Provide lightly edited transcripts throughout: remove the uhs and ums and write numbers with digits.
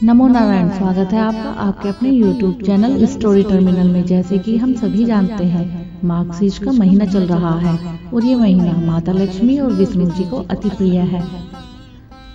नमो नारायण। स्वागत है आपका आपके अपने YouTube चैनल स्टोरी टर्मिनल में। जैसे कि हम सभी जानते हैं, मार्गशीर्ष का महीना चल रहा है और ये महीना माता लक्ष्मी और विष्णु जी को अति प्रिय है।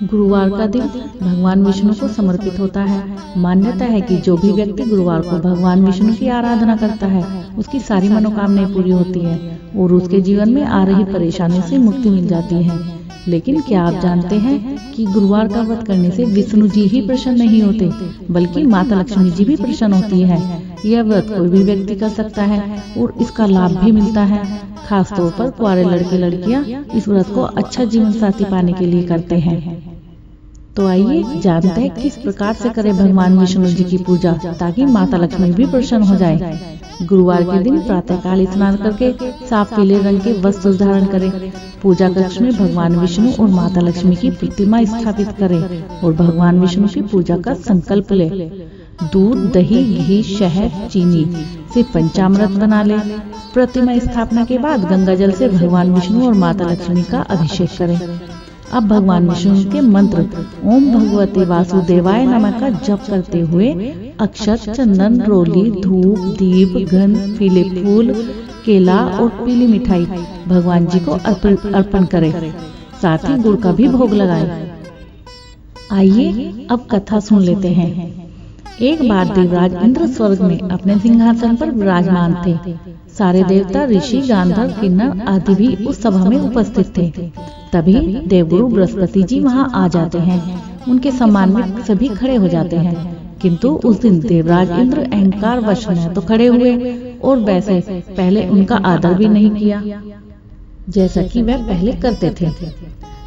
गुरुवार का दिन भगवान विष्णु को समर्पित होता है। मान्यता है कि जो भी व्यक्ति गुरुवार को भगवान विष्णु की आराधना करता है उसकी सारी मनोकामनाएं पूरी होती है और उसके जीवन में आ रही परेशानियों से मुक्ति मिल जाती है। लेकिन क्या आप जानते हैं कि गुरुवार का व्रत करने से विष्णु जी ही प्रसन्न नहीं होते, बल्कि माता लक्ष्मी जी भी प्रसन्न होती है। यह व्रत कोई भी व्यक्ति कर सकता है और इसका लाभ भी मिलता है। खास तौर पर कुंवारे लड़के लड़कियां इस व्रत को अच्छा जीवन साथी पाने के लिए करते हैं। तो आइए जानते हैं किस प्रकार से करें भगवान विष्णु जी की पूजा ताकि माता लक्ष्मी भी प्रसन्न हो जाए। गुरुवार के दिन प्रातःकाल स्नान करके साफ पीले रंग के वस्त्र धारण करें। पूजा कक्ष में भगवान विष्णु और माता लक्ष्मी की प्रतिमा स्थापित करें और भगवान विष्णु की पूजा का संकल्प ले। दूध, दही, घी, शहद, चीनी से पंचामृत बना ले। प्रतिमा स्थापना के बाद गंगा जल से भगवान विष्णु और माता लक्ष्मी का अभिषेक करें। अब भगवान विष्णु के मंत्र ओम भगवते वासुदेवाय नमः का जप करते हुए अक्षत, चंदन, रोली, धूप, दीप, गंध, पीले फूल, केला और पीली मिठाई भगवान जी को अर्पण करें। साथ ही गुड़ का भी भोग लगाएं। आइए अब कथा सुन लेते हैं। एक बार देवराज इंद्र स्वर्ग में अपने सिंहासन पर विराजमान थे। सारे देवता, ऋषि, गांधर्व, किन्नर आदि भी उस सभा में उपस्थित थे। तभी देवगुरु बृहस्पति जी वहां आ जाते हैं। उनके सम्मान में सभी खड़े हो जाते हैं, किंतु उस दिन देवराज इंद्र अहंकार वश न तो खड़े हुए और वैसे पहले उनका आदर भी नहीं किया जैसा कि वह पहले करते थे।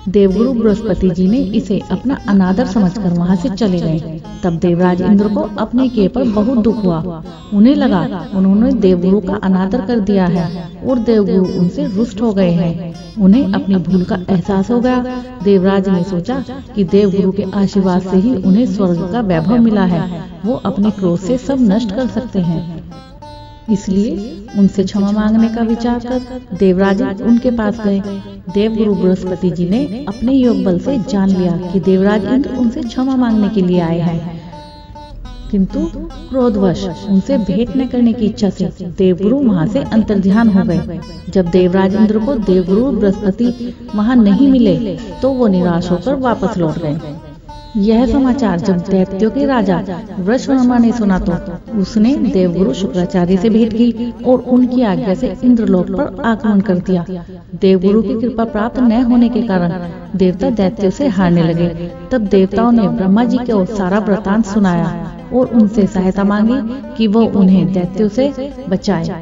देवगुरु बृहस्पति जी ने इसे अपना अनादर समझकर वहां से चले गए। तब देवराज इंद्र को अपने किए पर बहुत दुख हुआ। उन्हें लगा उन्होंने देवगुरु का अनादर कर दिया है और देवगुरु उनसे रुष्ट हो गए हैं। उन्हें अपनी भूल का एहसास हो गया। देवराज ने सोचा कि देवगुरु के आशीर्वाद से ही उन्हें स्वर्ग का वैभव मिला है, वो अपने क्रोध से सब नष्ट कर सकते हैं। इसलिए उनसे क्षमा मांगने का विचार कर देवराज उनके पास गए। देवगुरु बृहस्पति जी ने अपने योग बल से जान लिया कि देवराज इंद्र उनसे क्षमा मांगने के लिए आए हैं, किंतु क्रोधवश उनसे भेंट न करने की इच्छा से देवगुरु वहां से अंतर्ध्यान हो गए। जब देवराज इंद्र को देवगुरु बृहस्पति वहां नहीं मिले तो वो निराश होकर वापस लौट गए। यह समाचार जब दैत्यों के राजा वृषवर्मा ने सुना तो उसने देवगुरु शुक्राचार्य से भेंट की और उनकी आज्ञा से इंद्रलोक पर आक्रमण कर दिया। देवगुरु की कृपा प्राप्त न होने के कारण देवता दैत्यों से हारने लगे। तब देवताओं ने ब्रह्मा जी को सारा वृतांत सुनाया और उनसे सहायता मांगी कि वो उन्हें दैत्यों से बचाए।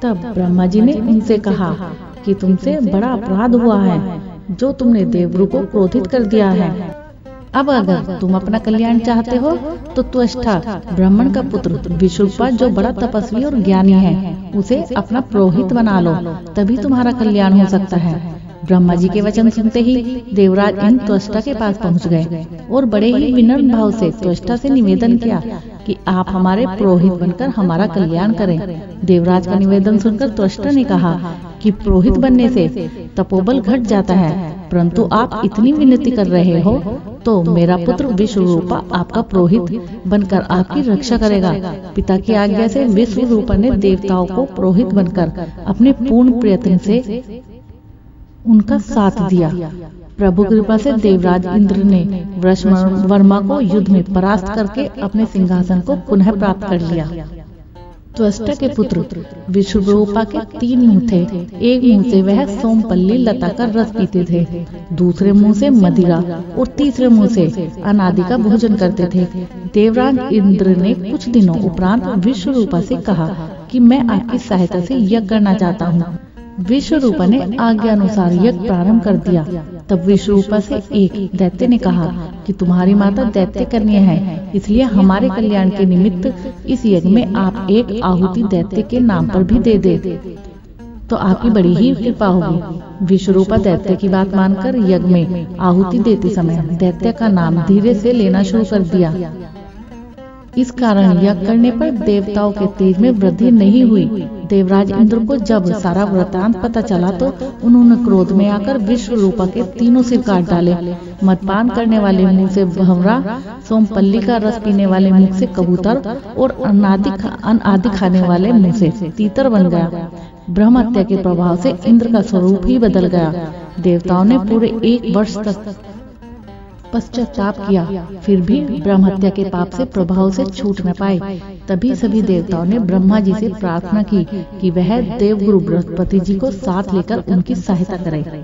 तब ब्रह्मा जी ने उनसे कहा कि तुमसे बड़ा अपराध हुआ है जो तुमने देवगुरु को क्रोधित कर दिया है। अब अगर तुम अपना कल्याण चाहते हो तो त्वष्टा ब्राह्मण का पुत्र विश्वरूपा जो बड़ा तपस्वी और ज्ञानी है उसे अपना पुरोहित बना लो, तभी तुम्हारा कल्याण हो सकता है। ब्रह्मा जी के वचन सुनते ही देवराज इंद्र त्वष्टा के पास पहुंच गए और बड़े ही विनम्र भाव से त्वष्टा से निवेदन किया कि आप हमारे पुरोहित बनकर हमारा कल्याण करें। देवराज का निवेदन सुनकर त्वष्टा ने कहा कि पुरोहित बनने से तपोबल घट जाता है, परंतु आप इतनी विनती कर रहे हो तो मेरा पुत्र विश्वरूपा आपका पुरोहित बनकर आपकी रक्षा करेगा। पिता की आज्ञा से विश्वरूपा ने देवताओं को पुरोहित बनकर अपने पूर्ण प्रयत्न से उनका साथ दिया। प्रभु कृपा से देवराज इंद्र ने वृषवर्मा को युद्ध में परास्त करके अपने सिंहासन को पुनः प्राप्त कर लिया। त्वष्टा के पुत्र विश्वरूपा के 3 मुंह थे। एक मुंह से वह सोमपल्ली लता का रस पीते थे, दूसरे मुंह से मदिरा और तीसरे मुंह से अनादि का भोजन करते थे। देवराज इंद्र ने कुछ दिनों उपरांत विश्वरूपा से कहा कि मैं आपकी सहायता से यज्ञ करना चाहता हूँ। विश्वरूपा ने आज्ञा अनुसार यज्ञ प्रारंभ कर दिया। तब विश्वरूपा से एक दैत्य ने कहा कि तुम्हारी माता दैत्य कन्या है, इसलिए हमारे कल्याण के निमित्त इस यज्ञ में आप एक आहुति दैत्य के नाम पर भी दे दे तो आपकी बड़ी ही कृपा होगी। विश्वरूपा दैत्य की बात मानकर यज्ञ में आहुति देते समय दैत्य का नाम धीरे से लेना शुरू कर दिया। इस कारण यज्ञ करने पर देवताओं के तेज में वृद्धि नहीं हुई। देवराज इंद्र को जब सारा वृतांत पता चला तो उन्होंने क्रोध में आकर विश्वरूपा के तीनों सिर काट डाले। मदपान करने वाले मुंह से भंवरा, सोमपल्ली का रस पीने वाले मुख से कबूतर और अनादि खाने वाले मुंह से तीतर बन गया। ब्रह्म हत्या के प्रभाव से इंद्र का स्वरूप ही बदल गया। देवताओं ने पूरे 1 वर्ष तक पश्चाताप किया, फिर भी ब्रह्म हत्या के पाप से प्रभाव से छूट न पाए। तभी सभी देवताओं ने ब्रह्मा जी से प्रार्थना की कि वह देवगुरु बृहस्पति जी को साथ लेकर उनकी सहायता करें।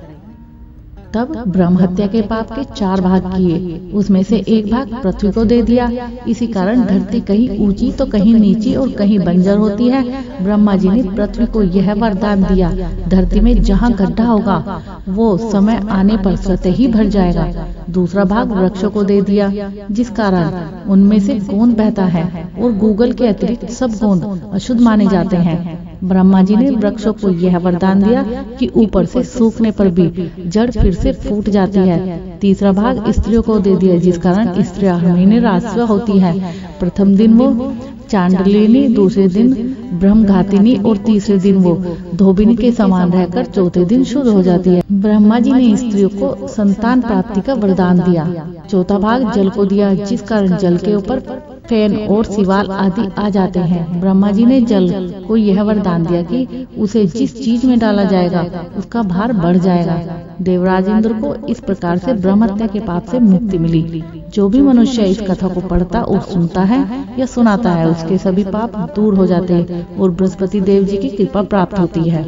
तब ब्रह्म हत्या के पाप के 4 भाग किए, उसमें से 1 भाग पृथ्वी को दे दिया। इसी कारण धरती कहीं ऊंची तो कहीं नीची और कहीं बंजर होती है। ब्रह्मा जी ने पृथ्वी को यह वरदान दिया, धरती में जहाँ गड्ढा होगा वो समय आने पर स्वतः ही भर जाएगा। दूसरा भाग वृक्षों को दे दिया, जिस कारण उनमें से गोंद बहता है और गूगल के अतिरिक्त सब गोंद अशुद्ध माने जाते हैं। ब्रह्मा जी ने वृक्षों को यह वरदान दिया कि ऊपर से सूखने पर भी जड़ फिर से फूट जाती है। तीसरा भाग स्त्रियों को दे दिया, जिस कारण स्त्रियां महीने राजस्व होती है। प्रथम दिन वो चांडलिनी, दूसरे दिन ब्रह्मघातिनी और तीसरे दिन वो धोबिनी के समान रहकर चौथे दिन शुद्ध हो जाती है। ब्रह्मा जी ने स्त्रियों को संतान प्राप्ति का वरदान दिया। चौथा भाग जल को दिया, जिस कारण जल के ऊपर फैन और सिवाल आदि आ जाते हैं। ब्रह्मा जी ने जल को यह वरदान दिया कि उसे जिस चीज में डाला जाएगा उसका भार बढ़ जाएगा। देवराज इंद्र को इस प्रकार से ब्रह्म हत्या के पाप से मुक्ति मिली। जो भी मनुष्य इस कथा को पढ़ता और सुनता है या सुनाता है, उसके सभी पाप दूर हो जाते हैं और बृहस्पति देव जी की कृपा प्राप्त होती है।